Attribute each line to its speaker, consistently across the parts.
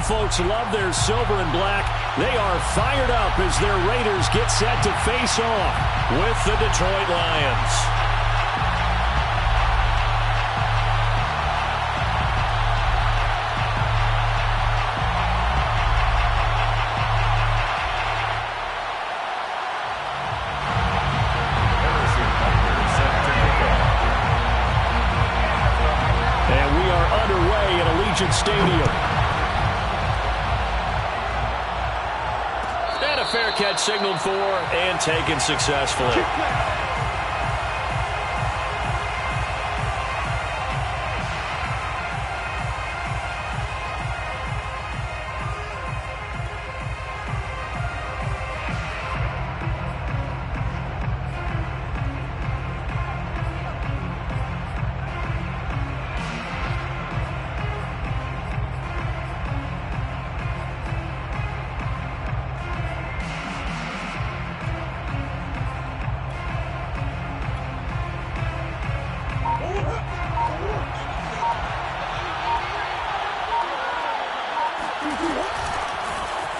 Speaker 1: folks love their silver and black. They are fired up as their Raiders get set to face off with the Detroit Lions. Stadium. And a fair catch signaled for and taken successfully.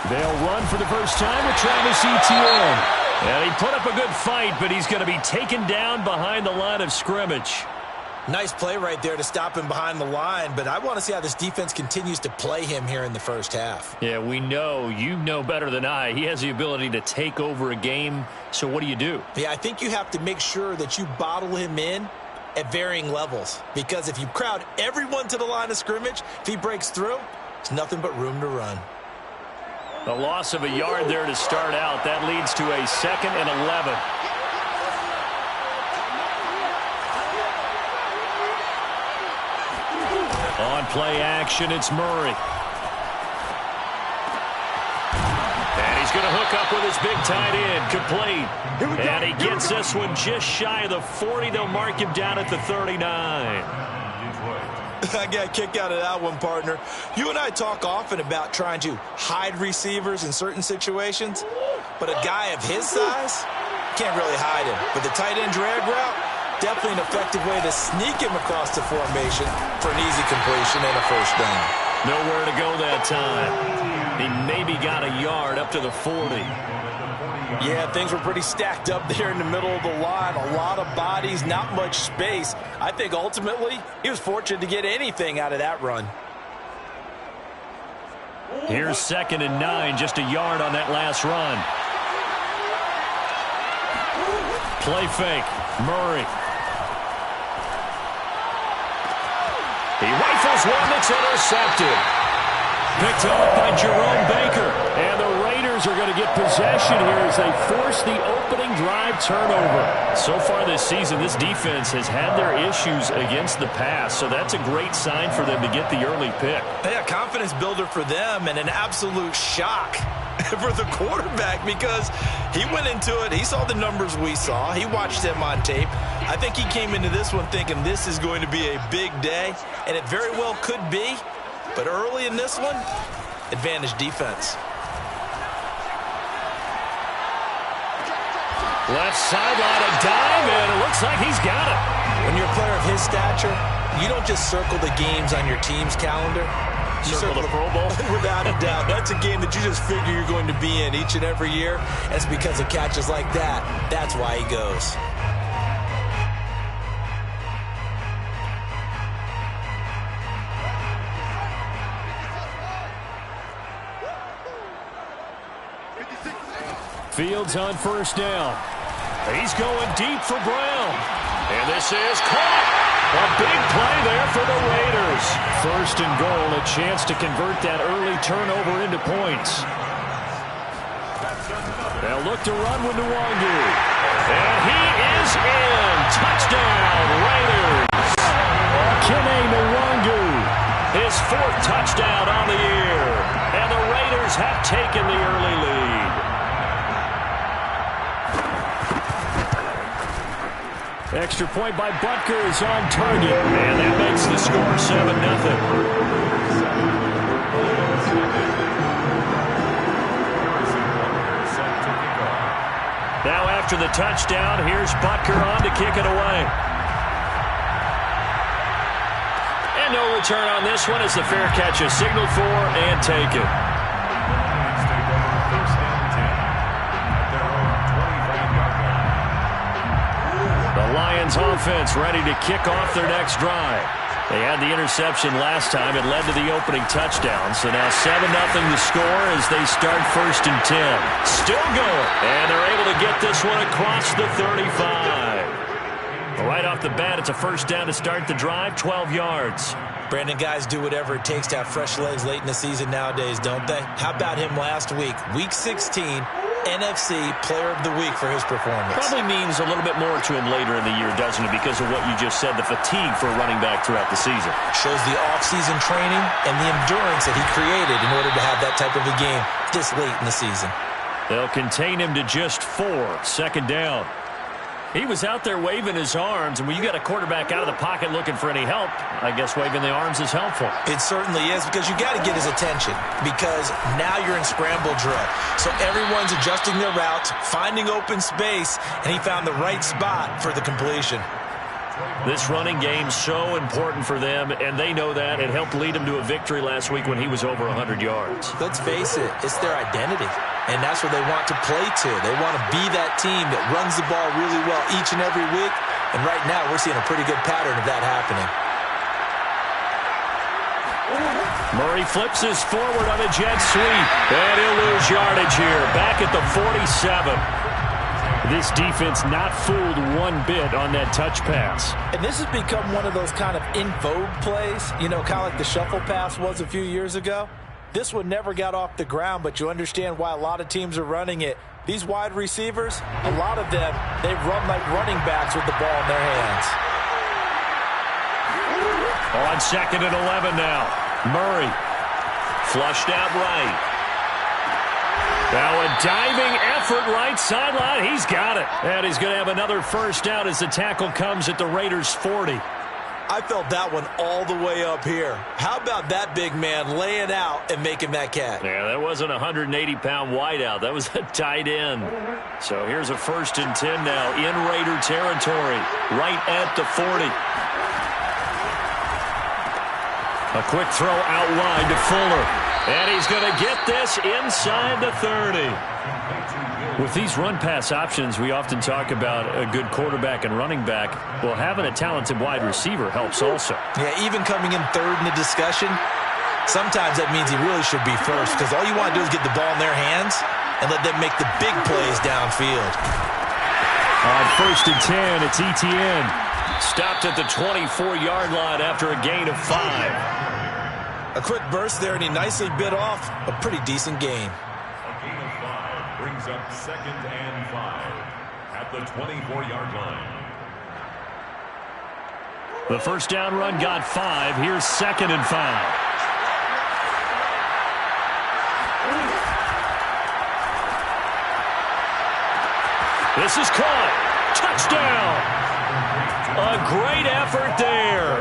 Speaker 1: They'll run for the first time with Travis Etienne. And he put up a good fight, but he's going to be taken down behind the line of scrimmage.
Speaker 2: Nice play right there to stop him behind the line, but I want to see how this defense continues to play him here in the first half.
Speaker 1: Yeah, we know. You know better than I. He has the ability to take over a game, so what do you do?
Speaker 2: Yeah, I think you have to make sure that you bottle him in at varying levels, because if you crowd everyone to the line of scrimmage, if he breaks through, there's nothing but room to run.
Speaker 1: A loss of a yard there to start out. That leads to a 2nd and 11. On play action, it's Murray. And he's going to hook up with his big tight end. Complete. And he gets this one just shy of the 40. They'll mark him down at the 39.
Speaker 2: I got a kick out of that one, partner. You and I talk often about trying to hide receivers in certain situations, but a guy of his size can't really hide him. But the tight end drag route, definitely an effective way to sneak him across the formation for an easy completion and a first down.
Speaker 1: Nowhere to go that time. He maybe got a yard up to the 40.
Speaker 2: Yeah, things were pretty stacked up there in the middle of the line. A lot of bodies, not much space. I think ultimately he was fortunate to get anything out of that run.
Speaker 1: Here's 2nd and 9, just a yard on that last run. Play fake, Murray. He rifles one that's intercepted. Picked up by Jerome Baker. And the Raiders are going to get possession here as they force the opening drive turnover. So far this season, this defense has had their issues against the pass, so that's a great sign for them to get the early pick.
Speaker 2: Yeah, confidence builder for them and an absolute shock for the quarterback because he went into it. He saw the numbers we saw. He watched them on tape. I think he came into this one thinking this is going to be a big day, and it very well could be. But early in this one, advantage defense.
Speaker 1: Left sideline, a dive, and it looks like he's got it.
Speaker 2: When you're a player of his stature, you don't just circle the games on your team's calendar. You
Speaker 1: circle the Pro Bowl?
Speaker 2: Without a doubt. That's a game that you just figure you're going to be in each and every year. That's because of catches like that. That's why he goes.
Speaker 1: Fields on first down. He's going deep for Brown. And this is caught. A big play there for the Raiders. 1st and goal, a chance to convert that early turnover into points. They'll look to run with Nwangu. And he is in. Touchdown, Raiders. Kene Nwangu. His 4th touchdown on the year. And the Raiders have taken the early lead. Extra point by Butker is on target. And that makes the score 7-0. Now after the touchdown, here's Butker on to kick it away. And no return on this one as the fair catch is signaled for and taken. The Lions offense ready to kick off their next drive. They had the interception last time. It led to the opening touchdown. So now 7-0 the score as they start 1st and 10. Still going. And they're able to get this one across the 35. Right off the bat, it's a first down to start the drive, 12 yards.
Speaker 2: Brandon, guys do whatever it takes to have fresh legs late in the season nowadays, don't they? How about him last week? Week 16, NFC Player of the Week for his performance.
Speaker 1: Probably means a little bit more to him later in the year, doesn't it? Because of what you just said, the fatigue for a running back throughout the season. Shows
Speaker 2: the off-season training and the endurance that he created in order to have that type of a game this late in the season.
Speaker 1: They'll contain him to just 4, 2nd down. He was out there waving his arms, and when you got a quarterback out of the pocket looking for any help, I guess waving the arms is helpful.
Speaker 2: It certainly is, because you got to get his attention, because now you're in scramble drill. So everyone's adjusting their routes, finding open space, and he found the right spot for the completion.
Speaker 1: This running game's so important for them, and they know that. It helped lead them to a victory last week when he was over 100 yards.
Speaker 2: Let's face it, it's their identity, and that's what they want to play to. They want to be that team that runs the ball really well each and every week, and right now we're seeing a pretty good pattern of that happening.
Speaker 1: Murray flips his forward on a jet sweep, and he'll lose yardage here, back at the 47. This defense not fooled one bit on that touch pass.
Speaker 3: And this has become one of those kind of in vogue plays, you know, kind of like the shuffle pass was a few years ago. This one never got off the ground, but you understand why a lot of teams are running it. These wide receivers, a lot of them, they run like running backs with the ball in their hands.
Speaker 1: On 2nd and 11 now. Murray flushed out right. Now a diving effort right sideline. He's got it. And he's going to have another first down as the tackle comes at the Raiders' 40.
Speaker 2: I felt that one all the way up here. How about that big man laying out and making that catch?
Speaker 1: Yeah, that wasn't a 180-pound wideout. That was a tight end. So here's a 1st and 10 now in Raider territory, right at the 40. A quick throw out wide to Fuller. And he's going to get this inside the 30. With these run-pass options, we often talk about a good quarterback and running back. Well, having a talented wide receiver helps also.
Speaker 2: Yeah, even coming in 3rd in the discussion, sometimes that means he really should be 1st, because all you want to do is get the ball in their hands and let them make the big plays downfield.
Speaker 1: On 1st and 10, it's Etienne. Stopped at the 24-yard line after a gain of 5.
Speaker 2: A quick burst there, and he nicely bit off a pretty decent gain.
Speaker 4: A gain of 5 brings up 2nd and 5 at the 24-yard line.
Speaker 1: The first down run got 5. Here's 2nd and 5. This is caught. Touchdown. A great effort there.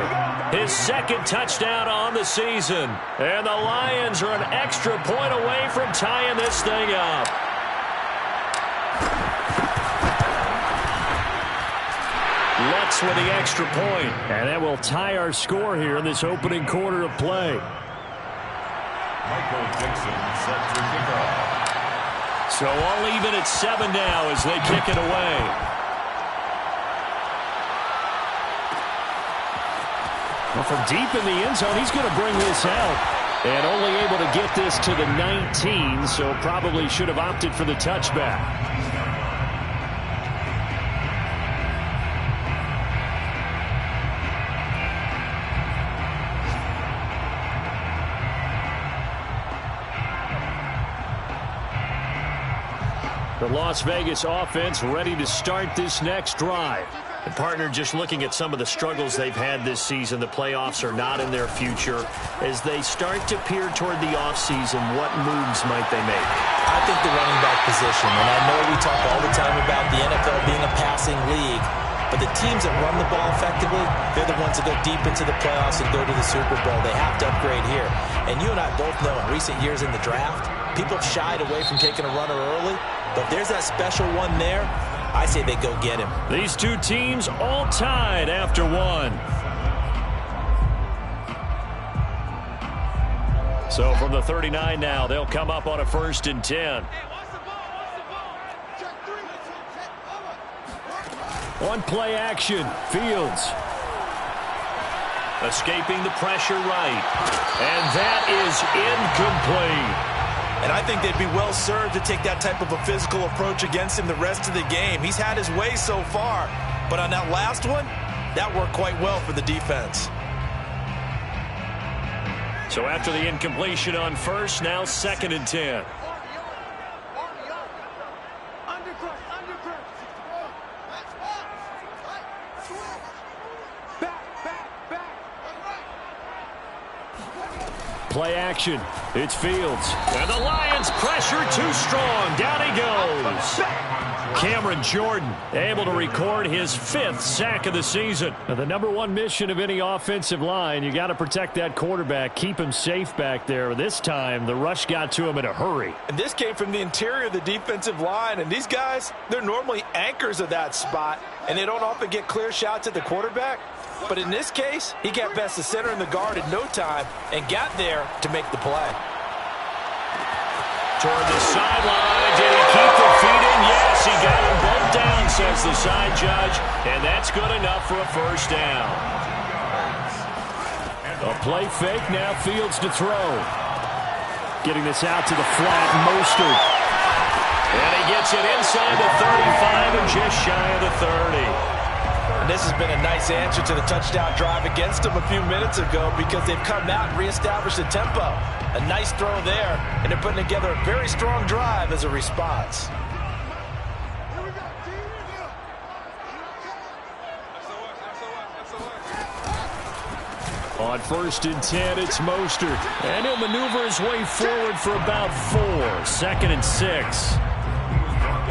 Speaker 1: His 2nd touchdown on the season. And the Lions are an extra point away from tying this thing up. Lutz with the extra point. And that will tie our score here in this opening quarter of play.
Speaker 4: Michael Dixon set to kick off.
Speaker 1: So all even at 7 now as they kick it away. Well, from deep in the end zone, he's going to bring this out. And only able to get this to the 19, so probably should have opted for the touchback. The Las Vegas offense ready to start this next drive. The partner just looking at some of the struggles they've had this season. The playoffs are not in their future. As they start to peer toward the offseason, what moves might they make?
Speaker 2: I think the running back position, and I know we talk all the time about the NFL being a passing league, but the teams that run the ball effectively, they're the ones that go deep into the playoffs and go to the Super Bowl. They have to upgrade here. And you and I both know in recent years in the draft, people have shied away from taking a runner early, but if there's that special one there, I say they go get him.
Speaker 1: These two teams all tied after 1. So from the 39 now, they'll come up on a 1st and 10. On play action, Fields. Escaping the pressure right. And that is incomplete.
Speaker 2: And I think they'd be well served to take that type of a physical approach against him the rest of the game. He's had his way so far, but on that last one, that worked quite well for the defense.
Speaker 1: So after the incompletion on 1st, now 2nd and 10. Play action. It's Fields. And the Lions pressure too strong. Down he goes. Cameron Jordan able to record his 5th sack of the season. Now, the #1 mission of any offensive line, you got to protect that quarterback, keep him safe back there. This time, the rush got to him in a hurry.
Speaker 3: And this came from the interior of the defensive line. And these guys, they're normally anchors of that spot, and they don't often get clear shots at the quarterback. But in this case, he got past the center and the guard in no time and got there to make the play.
Speaker 1: Toward the sideline. Did he keep the feet in? Yes, he got them both down, says the side judge. And that's good enough for a 1st down. A play fake, now Fields to throw. Getting this out to the flat, Mostert. And he gets it inside the 35 and just shy of the 30.
Speaker 3: And this has been a nice answer to the touchdown drive against them a few minutes ago because they've come out and reestablished the tempo. A nice throw there, and they're putting together a very strong drive as a response.
Speaker 1: On 1st and 10, it's Mostert. And he'll maneuver his way forward for about 4. 2nd and 6.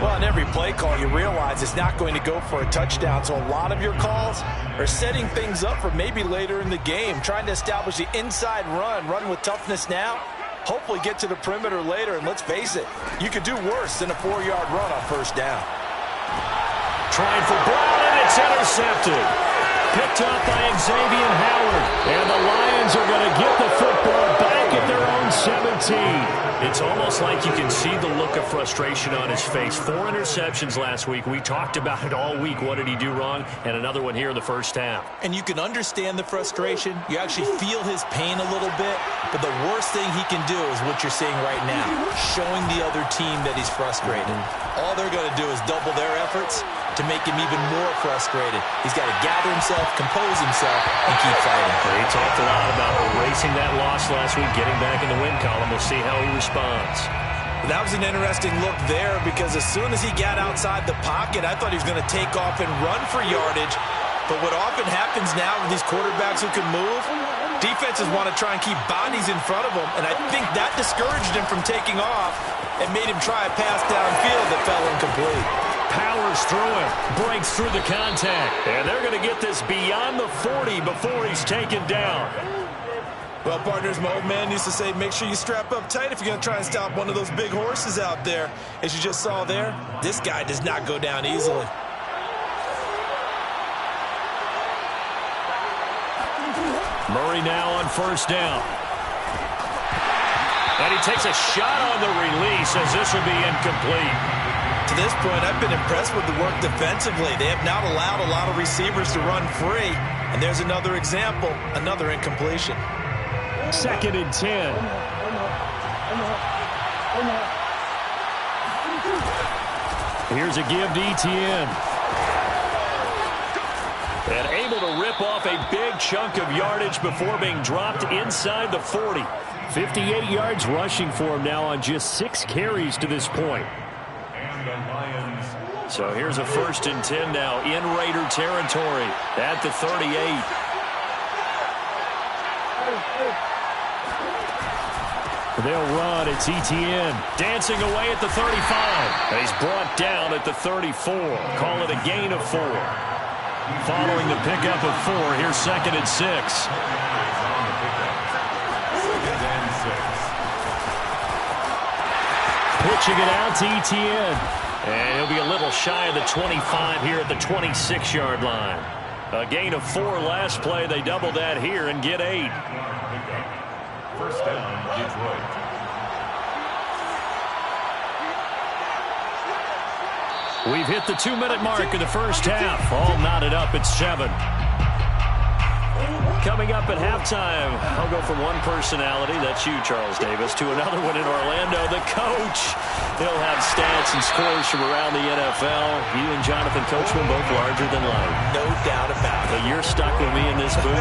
Speaker 3: Well, in every play call, you realize it's not going to go for a touchdown. So a lot of your calls are setting things up for maybe later in the game, trying to establish the inside run with toughness now, hopefully get to the perimeter later. And let's face it, you could do worse than a 4-yard run on 1st down.
Speaker 1: Trying for Brown, and it's intercepted. Picked up by Xavier Howard. And the Lions are going to get the football back at their own 17. It's almost like you can see the look of frustration on his face. 4 interceptions last week. We talked about it all week. What did he do wrong? And another one here in the 1st half.
Speaker 2: And you can understand the frustration. You actually feel his pain a little bit. But the worst thing he can do is what you're seeing right now, showing the other team that he's frustrated. All they're going to do is double their efforts to make him even more frustrated. He's got to gather himself, compose himself, and keep fighting.
Speaker 1: He talked a lot about erasing that loss last week, getting back in the win column. We'll see how he responds.
Speaker 2: That was an interesting look there because as soon as he got outside the pocket, I thought he was going to take off and run for yardage. But what often happens now with these quarterbacks who can move, defenses want to try and keep bodies in front of them, and I think that discouraged him from taking off and made him try a pass downfield that fell incomplete.
Speaker 1: Powers through him, breaks through the contact, and they're going to get this beyond the 40 before he's taken down.
Speaker 2: Well, partners, my old man used to say, make sure you strap up tight if you're going to try and stop one of those big horses out there. As you just saw there, this guy does not go down easily.
Speaker 1: Murray now on 1st down. And he takes a shot on the release as this will be incomplete.
Speaker 2: To this point, I've been impressed with the work defensively. They have not allowed a lot of receivers to run free. And there's another example, another incompletion.
Speaker 1: 2nd and 10. Here's a give to Etienne. And able to rip off a big chunk of yardage before being dropped inside the 40. 58 yards rushing for him now on just 6 carries to this point. So here's a 1st and 10 now in Raider territory at the 38. They'll run. It's Etienne dancing away at the 35. And he's brought down at the 34. Call it a gain of 4. Following the pickup of 4, here's 2nd and 6. Pitching it out to Etienne. And he'll be a little shy of the 25 here at the 26-yard line. A gain of 4 last play. They double that here and get 8.
Speaker 4: First down, Detroit.
Speaker 1: We've hit the 2-minute mark in the first half. All knotted up at 7. Coming up at halftime, I'll go from one personality, that's you, Charles Davis, to another one in Orlando, the coach. He'll have stats and scores from around the NFL. You and Jonathan Coachman both larger than life.
Speaker 2: No doubt about it.
Speaker 1: But you're stuck with me in this booth,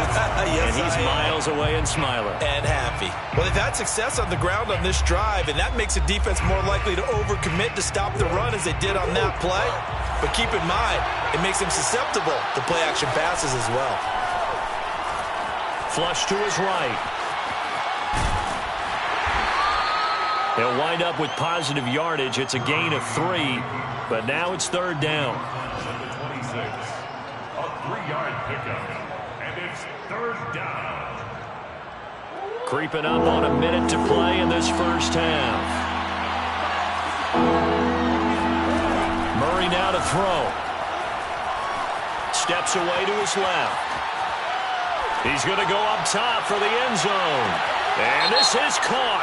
Speaker 2: yes,
Speaker 1: and he's miles away and smiling.
Speaker 2: And happy. Well, they've had success on the ground on this drive, and that makes a defense more likely to overcommit to stop the run as they did on that play. But keep in mind, it makes them susceptible to play-action passes as well.
Speaker 1: Flush to his right. He'll wind up with positive yardage. It's a gain of 3, but now it's third down.
Speaker 4: At the 26, a 3-yard pickup, and it's third down.
Speaker 1: Creeping up on a minute to play in this first half. Murray now to throw. Steps away to his left. He's going to go up top for the end zone. And this is caught.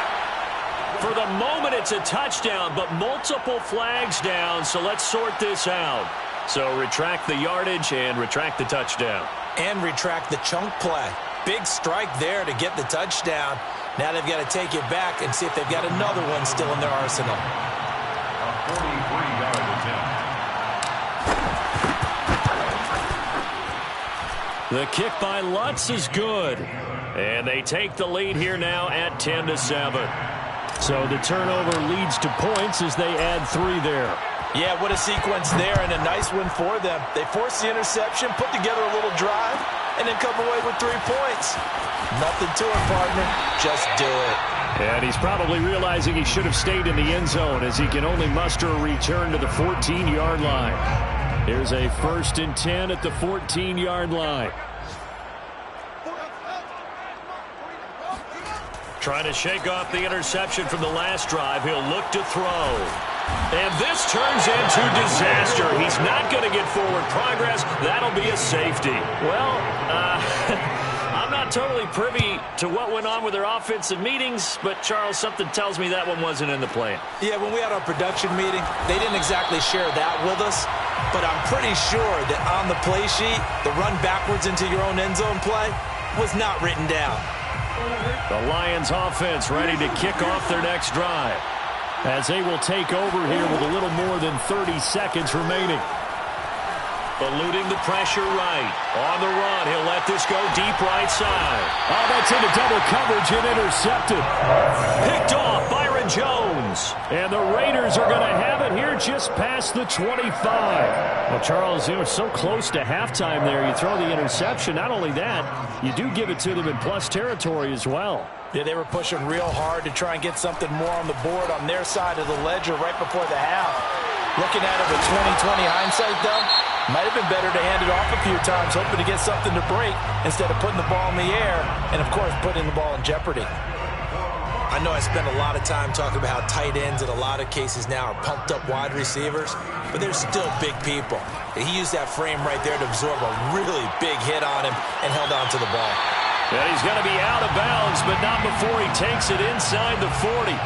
Speaker 1: For the moment, it's a touchdown, but multiple flags down, so let's sort this out. So retract the yardage and retract the touchdown.
Speaker 3: And retract the chunk play. Big strike there to get the touchdown. Now they've got to take it back and see if they've got another one still in their arsenal.
Speaker 4: A 43-yard attempt.
Speaker 1: The kick by Lutz is good. And they take the lead here now at 10-7. So the turnover leads to points as they add 3 there.
Speaker 3: Yeah, what a sequence there, and a nice one for them. They forced the interception, put together a little drive, and then come away with 3 points. Nothing to it, partner. Just do it.
Speaker 1: And he's probably realizing he should have stayed in the end zone as he can only muster a return to the 14-yard line. Here's a 1st and 10 at the 14-yard line. Trying to shake off the interception from the last drive. He'll look to throw. And this turns into disaster. He's not going to get forward progress. That'll be a safety. Well, I'm not totally privy to what went on with their offensive meetings, but, Charles, something tells me that one wasn't in the plan.
Speaker 3: Yeah, when we had our production meeting, they didn't exactly share that with us, but I'm pretty sure that on the play sheet, the run backwards into your own end zone play was not written down.
Speaker 1: The Lions offense ready to kick off their next drive as they will take over here with a little more than 30 seconds remaining. Eluding the pressure right. On the run, he'll let this go deep right side. Oh, that's into double coverage and intercepted. Picked off Byron Jones. And the Raiders are going to have it here just past the 25. Well, Charles, you know, so close to halftime there. You throw the interception. Not only that, you do give it to them in plus territory as well.
Speaker 3: Yeah, they were pushing real hard to try and get something more on the board on their side of the ledger right before the half. Looking at it with 20/20 hindsight, though, might have been better to hand it off a few times, hoping to get something to break instead of putting the ball in the air and, of course, putting the ball in jeopardy.
Speaker 2: I know I spend a lot of time talking about how tight ends in a lot of cases now are pumped up wide receivers, but they're still big people. And he used that frame right there to absorb a really big hit on him and held on to the ball.
Speaker 1: And he's going to be out of bounds, but not before he takes it inside the 40.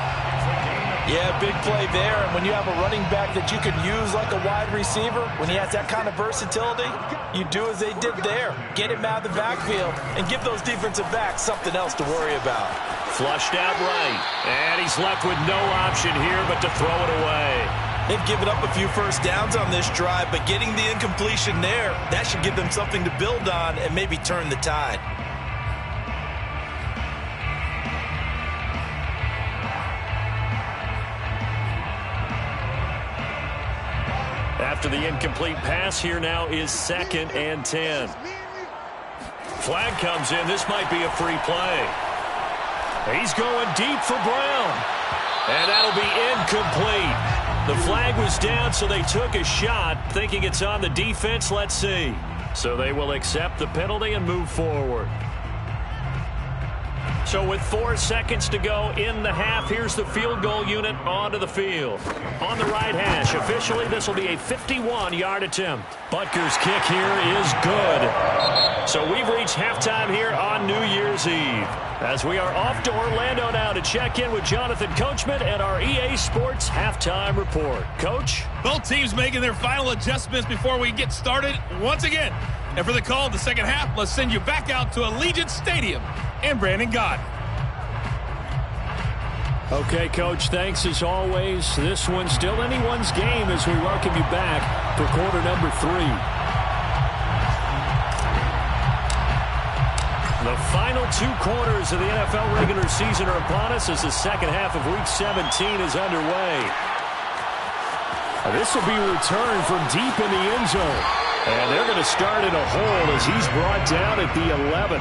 Speaker 3: Yeah, big play there, and when you have a running back that you can use like a wide receiver, when he has that kind of versatility, you do as they did there. Get him out of the backfield and give those defensive backs something else to worry about.
Speaker 1: Flushed out right, and he's left with no option here but to throw it away.
Speaker 2: They've given up a few first downs on this drive, but getting the incompletion there, that should give them something to build on and maybe turn the tide.
Speaker 1: After the incomplete pass, here now is 2nd and 10. Flag comes in. This might be a free play. He's going deep for Brown. And that'll be incomplete. The flag was down, so they took a shot, thinking it's on the defense. Let's see. So they will accept the penalty and move forward. So with 4 seconds to go in the half, here's the field goal unit onto the field. On the right hash, officially this will be a 51-yard attempt. Butker's kick here is good. So we've reached halftime here on New Year's Eve. As we are off to Orlando now to check in with Jonathan Coachman and our EA Sports Halftime Report. Coach?
Speaker 5: Both teams making their final adjustments before we get started once again. And for the call of the second half, let's send you back out to Allegiant Stadium and Brandon Gott.
Speaker 1: Okay, Coach, thanks as always. This one's still anyone's game as we welcome you back for quarter number 3. The final 2 quarters of the NFL regular season are upon us as the second half of Week 17 is underway. This will be returned from deep in the end zone. And they're going to start in a hole as he's brought down at the 11.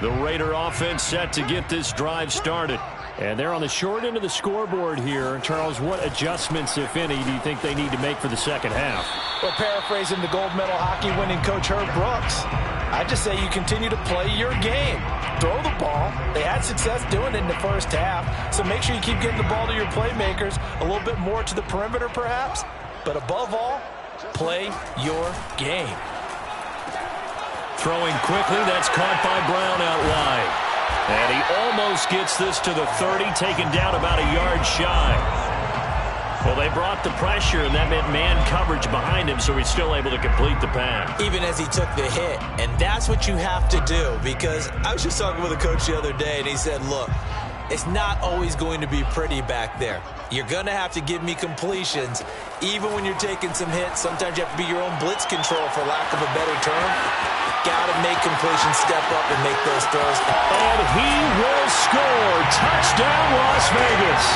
Speaker 1: The Raider offense set to get this drive started. And they're on the short end of the scoreboard here. Charles, what adjustments, if any, do you think they need to make for the second half?
Speaker 3: Well, paraphrasing the gold medal hockey winning coach Herb Brooks, I just say you continue to play your game. Throw the ball. They had success doing it in the first half, so make sure you keep getting the ball to your playmakers, a little bit more to the perimeter perhaps, but above all, play your game.
Speaker 1: Throwing quickly, that's caught by Brown out wide. And he almost gets this to the 30, taken down about a yard shy. Well, they brought the pressure, and that meant man coverage behind him, so he's still able to complete the pass.
Speaker 2: Even as he took the hit, and that's what you have to do, because I was just talking with a coach the other day, and he said, look, it's not always going to be pretty back there. You're going to have to give me completions, even when you're taking some hits. Sometimes you have to be your own blitz control, for lack of a better term. Got to make completions, step up, and make those throws.
Speaker 1: And he will score. Touchdown, Las Vegas.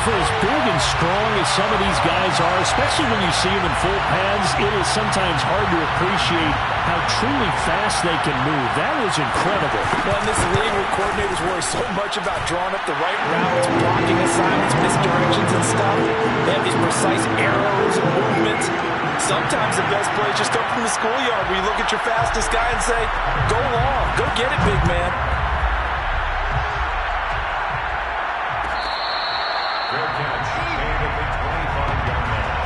Speaker 1: For as big and strong as some of these guys are, especially when you see them in full pads, it is sometimes hard to appreciate how truly fast they can move. That was incredible.
Speaker 3: Well, in this league where coordinators worry so much about drawing up the right routes, blocking assignments, misdirections and stuff, they have these precise arrows and movements. Sometimes the best plays just come from the schoolyard where you look at your fastest guy and say, go long, go get it, big man.
Speaker 4: Fair catch made at the 25-yard line.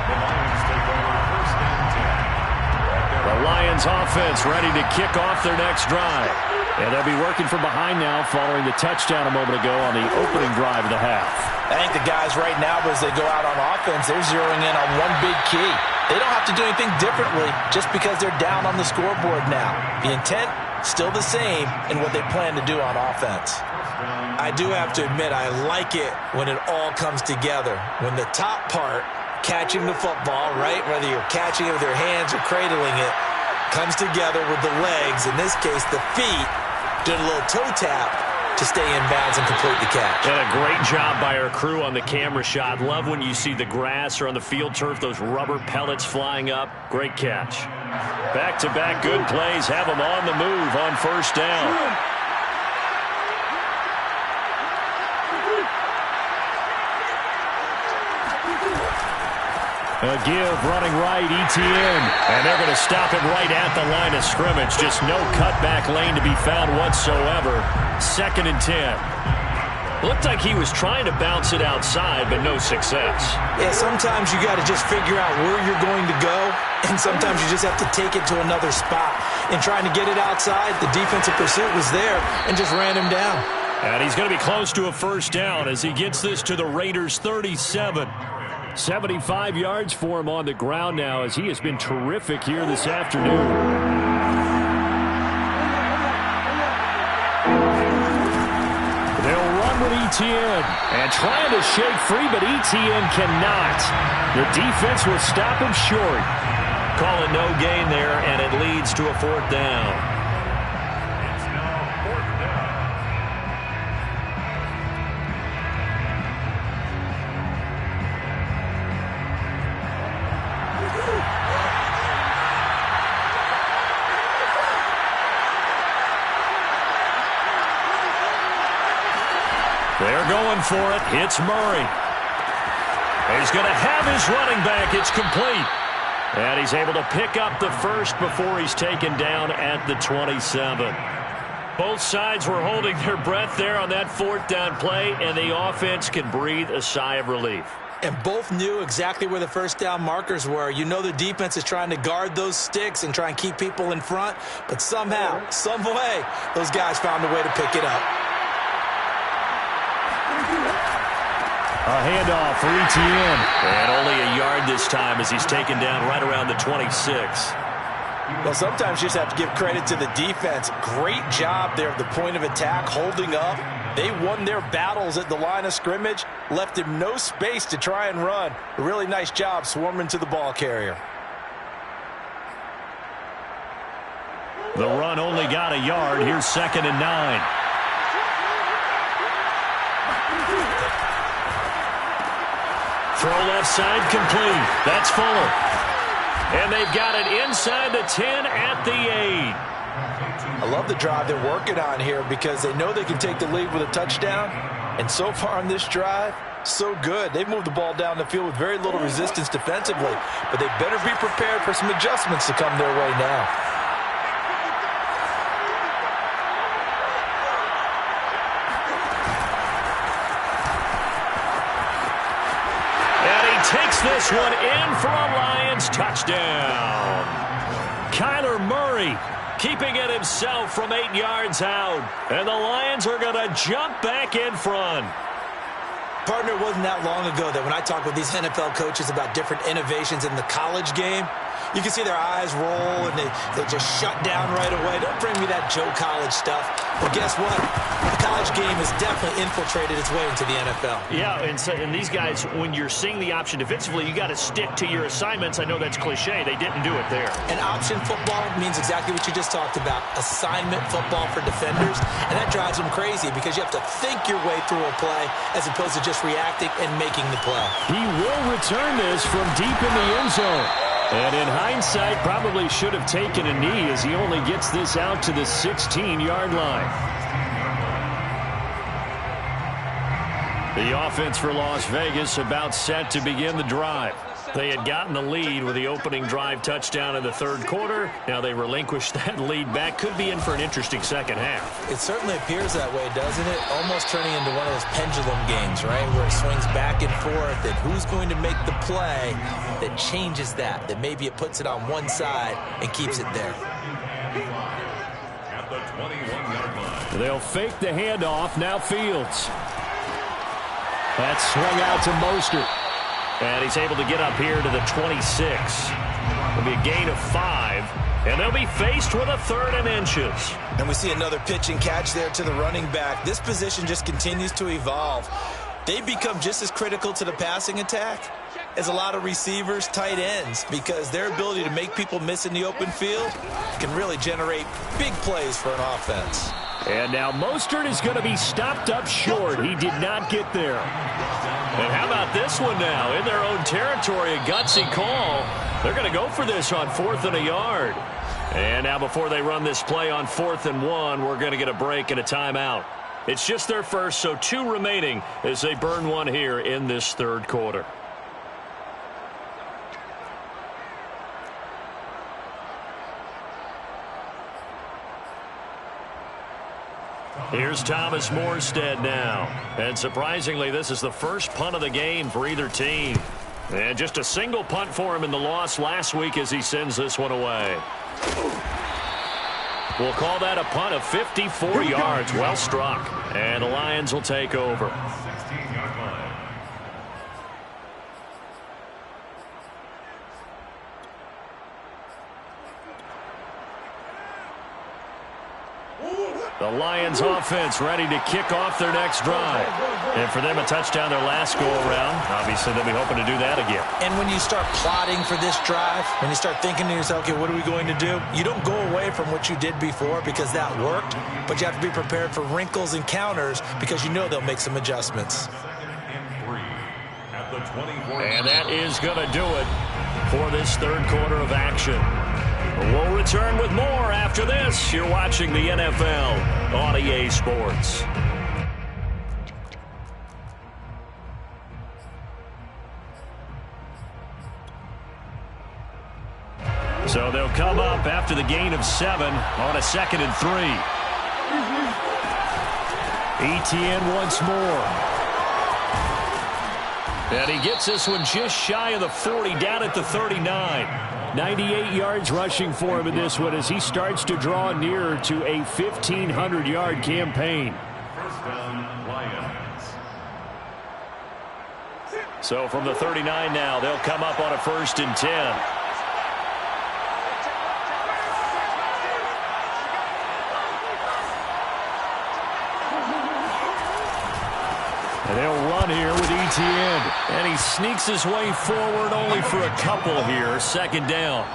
Speaker 4: The Lions take over first and 10.
Speaker 1: The Lions offense ready to kick off their next drive. And they'll be working from behind now following the touchdown a moment ago on the opening drive of the half.
Speaker 3: I think the guys right now, as they go out on offense, they're zeroing in on one big key. They don't have to do anything differently just because they're down on the scoreboard now. The intent, still the same in what they plan to do on offense.
Speaker 2: I do have to admit, I like it when it all comes together. When the top part, catching the football, right, whether you're catching it with your hands or cradling it, comes together with the legs, in this case the feet, doing a little toe tap to stay in bounds and complete the catch.
Speaker 1: And a great job by our crew on the camera shot. Love when you see the grass or on the field turf, those rubber pellets flying up. Great catch. Back-to-back good plays have them on the move on first down. A give, running right, ETN. And they're going to stop him right at the line of scrimmage. Just no cutback lane to be found whatsoever. 2nd and 10. Looked like he was trying to bounce it outside, but no success.
Speaker 2: Yeah, sometimes you got to just figure out where you're going to go, and sometimes you just have to take it to another spot. In trying to get it outside, the defensive pursuit was there and just ran him down.
Speaker 1: And he's going to be close to a first down as he gets this to the Raiders' 37. 75 yards for him on the ground now as he has been terrific here this afternoon. They'll run with ETN and trying to shake free, but ETN cannot. The defense will stop him short. Call it no gain there, and it leads to a 4th down.
Speaker 4: It's now 4th down.
Speaker 1: There going for it. It's Murray. He's going to have his running back. It's complete. And he's able to pick up the first before he's taken down at the 27. Both sides were holding their breath there on that fourth down play, and the offense can breathe a sigh of relief.
Speaker 3: And both knew exactly where the first down markers were. You know the defense is trying to guard those sticks and try and keep people in front, but somehow, some way, those guys found a way to pick it up.
Speaker 1: A handoff for Etienne. And only a yard this time as he's taken down right around the 26.
Speaker 3: Well, sometimes you just have to give credit to the defense. Great job there at the point of attack, holding up. They won their battles at the line of scrimmage, left him no space to try and run. A really nice job swarming to the ball carrier.
Speaker 1: The run only got a yard. Here's 2nd and 9. Throw left side complete. That's Fuller. And they've got it inside the 10 at the 8.
Speaker 3: I love the drive they're working on here because they know they can take the lead with a touchdown. And so far on this drive, so good. They've moved the ball down the field with very little resistance defensively. But they better be prepared for some adjustments to come their way now.
Speaker 1: Takes this one in for a Lions touchdown. Kyler Murray keeping it himself from 8 yards out. And the Lions are going to jump back in front.
Speaker 3: Partner, it wasn't that long ago that when I talk with these NFL coaches about different innovations in the college game, you can see their eyes roll and they just shut down right away. Don't bring me that Joe College stuff. Well, guess what? The college game has definitely infiltrated its way into the NFL.
Speaker 1: Yeah, and these guys, when you're seeing the option defensively, you got to stick to your assignments. I know that's cliche. They didn't do it there.
Speaker 3: And option football means exactly what you just talked about. Assignment football for defenders. And that drives them crazy because you have to think your way through a play as opposed to just reacting and making the play.
Speaker 1: He will return this from deep in the end zone. And in hindsight, probably should have taken a knee as he only gets this out to the 16-yard line. The offense for Las Vegas about set to begin the drive. They had gotten the lead with the opening drive touchdown in the third quarter. Now they relinquished that lead back. Could be in for an interesting second half.
Speaker 3: It certainly appears that way, doesn't it? Almost turning into one of those pendulum games, right? Where it swings back and forth, and who's going to make the play that changes that maybe it puts it on one side and keeps it there.
Speaker 4: At the 21-yard line.
Speaker 1: They'll fake the handoff. Now Fields. That's swung out to Mostert. And he's able to get up here to the 26. It'll be a gain of 5. And they'll be faced with a 3rd and inches.
Speaker 3: And we see another pitch and catch there to the running back. This position just continues to evolve. They become just as critical to the passing attack as a lot of receivers, tight ends, because their ability to make people miss in the open field can really generate big plays for an offense.
Speaker 1: And now Mostert is going to be stopped up short. He did not get there. And how about this one now? In their own territory, a gutsy call. They're going to go for this on 4th and a yard. And now before they run this play on 4th and 1, we're going to get a break and a timeout. It's just their first, so 2 remaining as they burn one here in this third quarter. Here's Thomas Morstead now. And surprisingly, this is the first punt of the game for either team. And just a single punt for him in the loss last week as he sends this one away. We'll call that a punt of 54 yards. Well struck. And the Lions will take over.
Speaker 4: 16-yard line.
Speaker 1: The Lions offense ready to kick off their next drive. And for them, a touchdown their last go-around. Obviously, they'll be hoping to do that again.
Speaker 3: And when you start plotting for this drive, when you start thinking to yourself, okay, what are we going to do? You don't go away from what you did before because that worked, but you have to be prepared for wrinkles and counters because you know they'll make some adjustments.
Speaker 1: And that is going to do it for this third quarter of action. We'll return with more after this. You're watching the NFL on EA Sports. So they'll come up after the gain of 7 on a 2nd and 3. Etienne once more. And he gets this one just shy of the 40, down at the 39. 98 yards rushing for him in this one as he starts to draw nearer to a 1,500-yard campaign.
Speaker 4: First down, Lions.
Speaker 1: So from the 39 now, they'll come up on a 1st and 10. And they'll run here with Etienne. And he sneaks his way forward only for a couple here. 2nd down.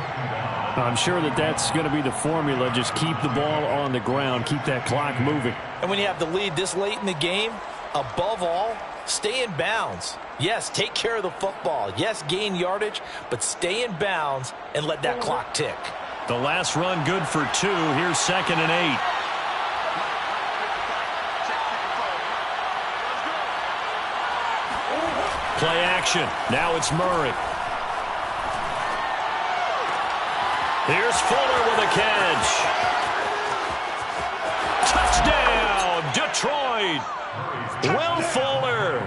Speaker 1: I'm sure that's going to be the formula. Just keep the ball on the ground. Keep that clock moving.
Speaker 3: And when you have the lead this late in the game, above all, stay in bounds. Yes, take care of the football. Yes, gain yardage, but stay in bounds and let that clock tick.
Speaker 1: The last run good for 2. Here's 2nd and 8. Play action. Now it's Murray. Here's Fuller with a catch. Touchdown, Detroit. Will Fuller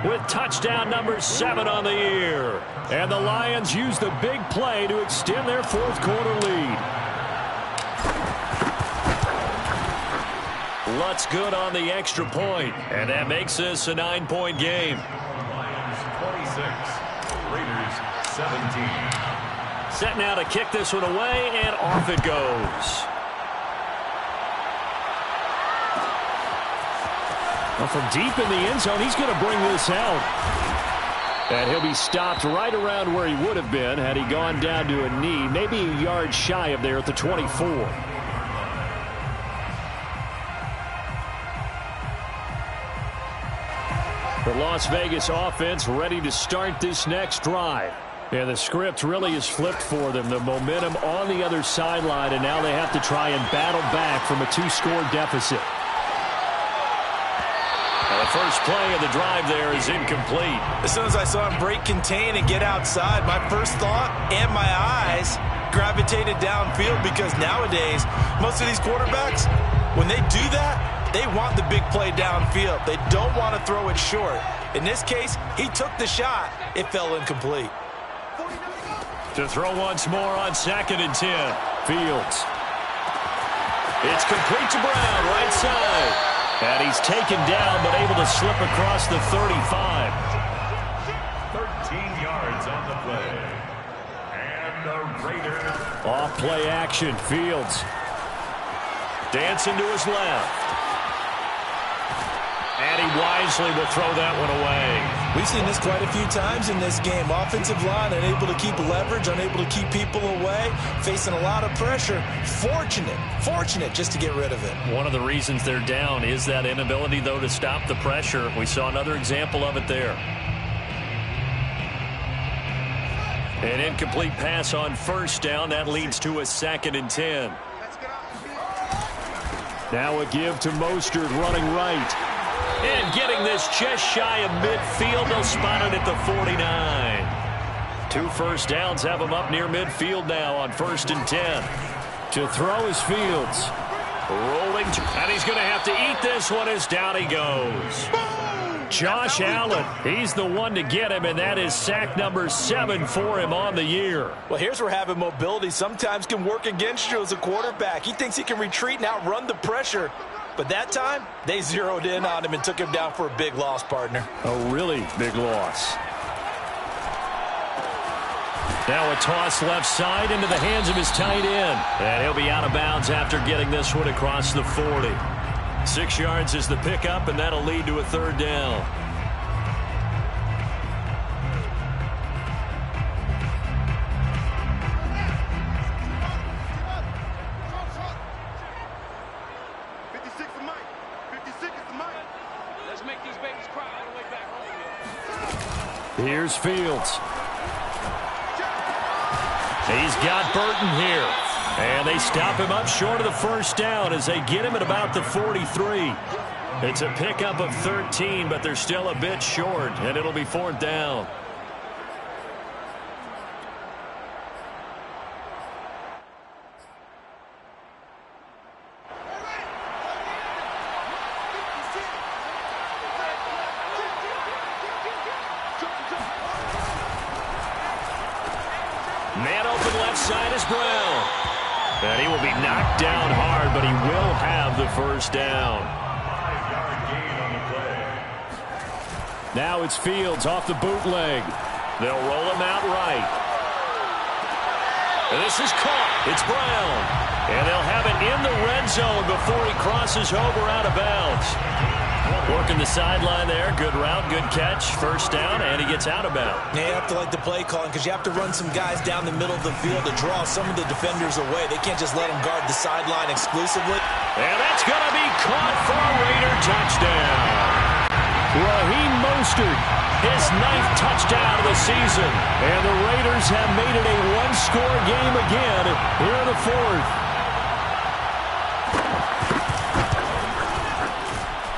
Speaker 1: with touchdown number 7 on the year. And the Lions use the big play to extend their 4th quarter lead. Lutz good on the extra point, and that makes this a 9-point game.
Speaker 4: 26, Raiders 17.
Speaker 1: Set now to kick this one away, and off it goes. Well, from deep in the end zone, he's going to bring this out. And he'll be stopped right around where he would have been had he gone down to a knee, maybe a yard shy of there at the 24. The Las Vegas offense ready to start this next drive. And the script really is flipped for them. The momentum on the other sideline, and now they have to try and battle back from a 2-score deficit. And the first play of the drive there is incomplete.
Speaker 2: As soon as I saw him break contain and get outside, my first thought and my eyes gravitated downfield, because nowadays, most of these quarterbacks, when they do that, they want the big play downfield. They don't want to throw it short. In this case, he took the shot. It fell incomplete.
Speaker 1: To throw once more on 2nd and 10. Fields. It's complete to Brown, right side. And he's taken down, but able to slip across the 35.
Speaker 4: 13 yards on the play. And the Raiders.
Speaker 1: Off play action. Fields. Dancing to his left. And he wisely will throw that one away.
Speaker 3: We've seen this quite a few times in this game. Offensive line unable to keep leverage, unable to keep people away, facing a lot of pressure. Fortunate just to get rid of it.
Speaker 1: One of the reasons they're down is that inability, though, to stop the pressure. We saw another example of it there. An incomplete pass on 1st down. That leads to a 2nd and 10. Now a give to Mostert running right. And getting this just shy of midfield. They'll spot it at the 49. 2 first downs have him up near midfield now on 1st and 10. To throw is Fields. Rolling. And he's going to have to eat this one as down he goes. Josh Allen, he's the one to get him, and that is sack number 7 for him on the year.
Speaker 3: Well, here's where having mobility sometimes can work against you as a quarterback. He thinks he can retreat and outrun the pressure. But that time, they zeroed in on him and took him down for a big loss, partner.
Speaker 1: A really big loss. Now a toss left side into the hands of his tight end. And he'll be out of bounds after getting this one across the 40. 6 yards is the pickup, and that'll lead to a 3rd down. Here's Fields. He's got Burton here. And they stop him up short of the 1st down as they get him at about the 43. It's a pickup of 13, but they're still a bit short, and it'll be 4th down. Man open left side is Brown. And he will be knocked down hard, but he will have the first down.
Speaker 4: 5-yard gain on the play.
Speaker 1: Now it's Fields off the bootleg. They'll roll him out right. And this is caught. It's Brown. And they'll have it in the red zone before he crosses over out of bounds. Working the sideline there. Good route, good catch. First down, and he gets out of bounds.
Speaker 3: Yeah, you have to like the play calling because you have to run some guys down the middle of the field to draw some of the defenders away. They can't just let them guard the sideline exclusively.
Speaker 1: And that's going to be caught for a Raider touchdown. Raheem Mostert, his 9th touchdown of the season. And the Raiders have made it a one-score game again here in the 4th.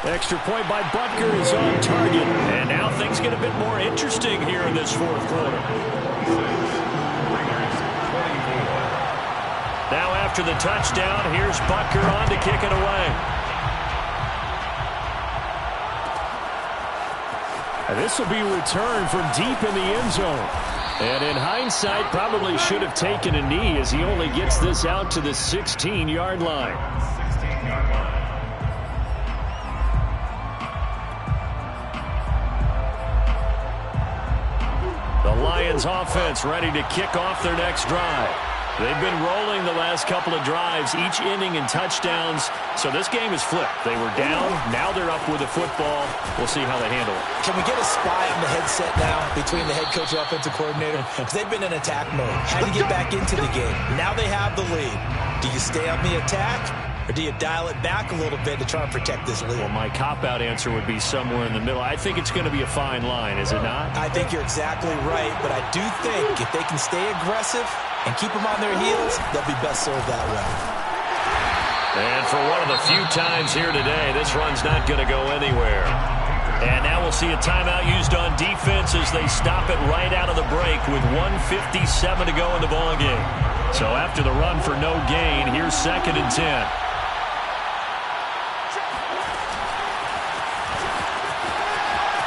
Speaker 1: Extra point by Butker is on target. And now things get a bit more interesting here in this 4th quarter. Now after the touchdown, here's Butker on to kick it away. And this will be returned from deep in the end zone. And in hindsight, probably should have taken a knee as he only gets this out to the 16-yard line.
Speaker 4: 16-yard line.
Speaker 1: The Lions offense ready to kick off their next drive. They've been rolling the last couple of drives, each inning in touchdowns. So this game is flipped. They were down. Now they're up with the football. We'll see how they handle it.
Speaker 3: Can we get a spy on the headset now between the head coach and offensive coordinator? Because they've been in attack mode. Had to get back into the game. Now they have the lead. Do you stay on the attack? Or do you dial it back a little bit to try and protect this lead?
Speaker 1: Well, my cop-out answer would be somewhere in the middle. I think it's going to be a fine line, is it not?
Speaker 3: I think you're exactly right, but I do think if they can stay aggressive and keep them on their heels, they'll be best served that way.
Speaker 1: And for one of the few times here today, this run's not going to go anywhere. And now we'll see a timeout used on defense as they stop it right out of the break with 1:57 to go in the ballgame. So after the run for no gain, here's 2nd and 10.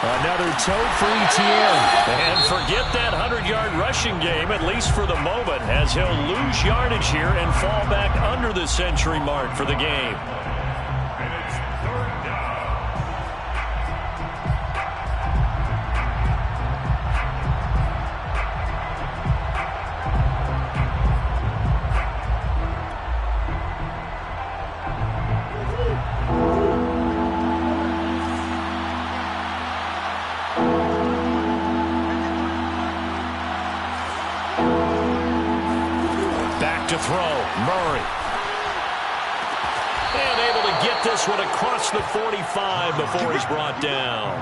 Speaker 1: Another tote for ETN. And forget that 100-yard rushing game, at least for the moment, as he'll lose yardage here and fall back under the century mark for the game.
Speaker 4: And it's 3rd down.
Speaker 1: To throw, Murray. And able to get this one across the 45 before he's brought down.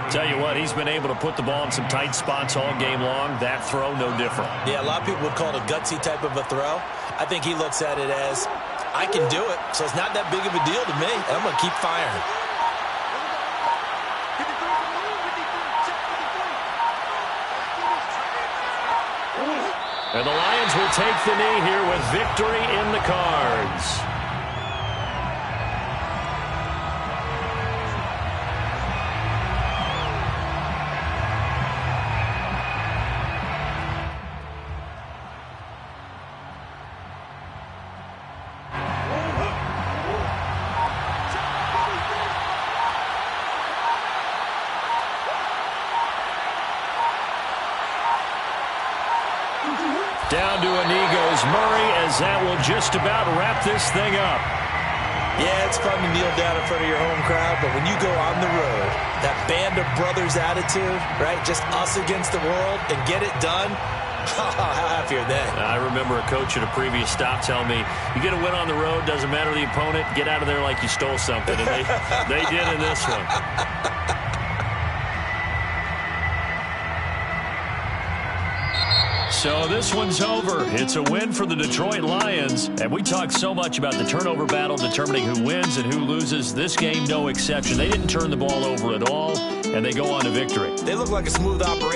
Speaker 1: Tell you what, he's been able to put the ball in some tight spots all game long. That throw, no different.
Speaker 3: Yeah, a lot of people would call it a gutsy type of a throw. I think he looks at it as, I can do it, so it's not that big of a deal to me, and I'm going to keep firing.
Speaker 1: And the Lions will take the knee here with victory in the cards. Down to a knee goes Murray, as that will just about wrap this thing up.
Speaker 3: Yeah, it's fun to kneel down in front of your home crowd, but when you go on the road, that band of brothers attitude, right, just us against the world, and get it done, how happy are they?
Speaker 1: I remember a coach at a previous stop telling me, you get a win on the road, doesn't matter the opponent, get out of there like you stole something. And they did in this one. So this one's over. It's a win for the Detroit Lions. And we talked so much about the turnover battle determining who wins and who loses. This game, no exception. They didn't turn the ball over at all, and they go on to victory.
Speaker 3: They look like a smooth operation.